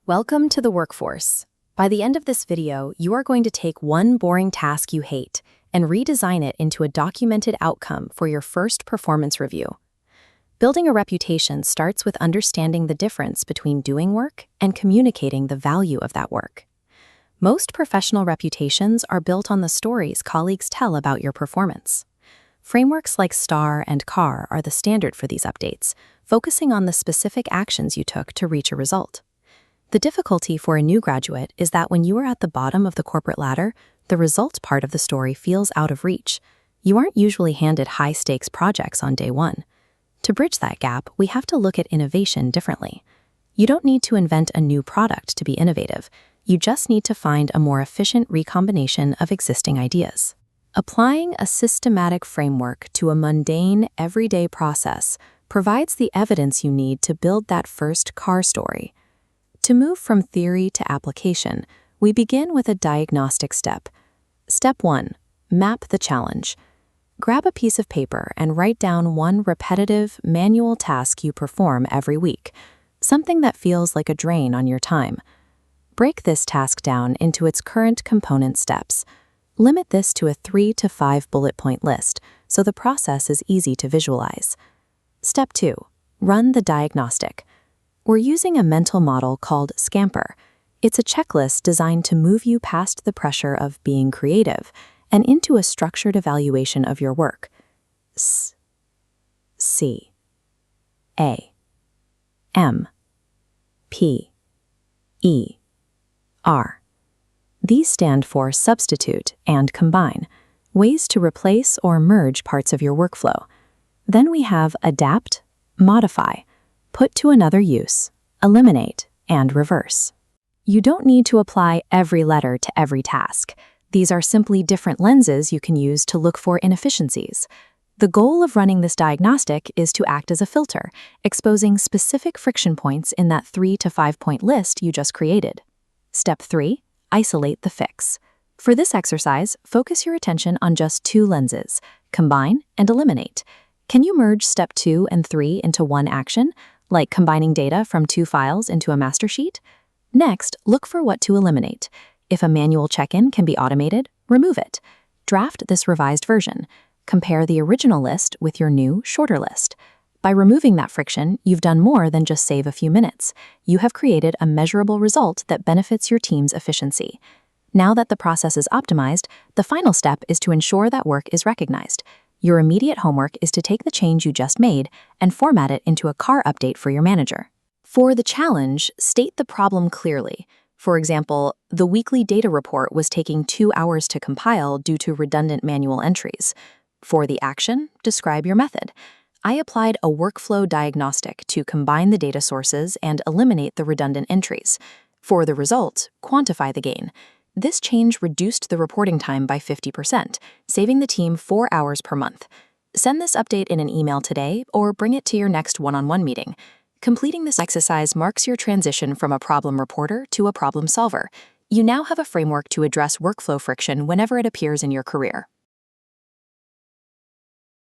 Welcome to the workforce. By the end of this video, you are going to take one boring task you hate and redesign it into a documented outcome for your first performance review. Building a reputation starts with understanding the difference between doing work and communicating the value of that work. Most professional reputations are built on the stories colleagues tell about your performance. Frameworks like STAR and CAR are the standard for these updates, focusing on the specific actions you took to reach a result. The difficulty for a new graduate is that when you are at the bottom of the corporate ladder, the results part of the story feels out of reach. You aren't usually handed high-stakes projects on day one. To bridge that gap, we have to look at innovation differently. You don't need to invent a new product to be innovative. You just need to find a more efficient recombination of existing ideas. Applying a systematic framework to a mundane, everyday process provides the evidence you need to build that first CAR story. To move from theory to application, we begin with a diagnostic step. Step 1. Map the challenge. Grab a piece of paper and write down one repetitive, manual task you perform every week, something that feels like a drain on your time. Break this task down into its current component steps. Limit this to a 3 to 5 bullet point list so the process is easy to visualize. Step 2. Run the diagnostic. We're using a mental model called SCAMPER. It's a checklist designed to move you past the pressure of being creative and into a structured evaluation of your work. S, C, A, M, P, E, R. These stand for substitute and combine, ways to replace or merge parts of your workflow. Then we have adapt, modify, put to another use, eliminate, and reverse. You don't need to apply every letter to every task. These are simply different lenses you can use to look for inefficiencies. The goal of running this diagnostic is to act as a filter, exposing specific friction points in that 3 to 5 point list you just created. Step 3. Isolate the fix. For this exercise, focus your attention on just two lenses: combine and eliminate. Can you merge step 2 and 3 into one action, like combining data from two files into a master sheet? Next, look for what to eliminate. If a manual check-in can be automated, remove it. Draft this revised version. Compare the original list with your new, shorter list. By removing that friction, you've done more than just save a few minutes. You have created a measurable result that benefits your team's efficiency. Now that the process is optimized, the final step is to ensure that work is recognized. Your immediate homework is to take the change you just made and format it into a CAR update for your manager. For the challenge, state the problem clearly. For example, the weekly data report was taking 2 hours to compile due to redundant manual entries. For the action, describe your method. I applied a workflow diagnostic to combine the data sources and eliminate the redundant entries. For the result, quantify the gain. This change reduced the reporting time by 50%, saving the team 4 hours per month. Send this update in an email today or bring it to your next one-on-one meeting. Completing this exercise marks your transition from a problem reporter to a problem solver. You now have a framework to address workflow friction whenever it appears in your career.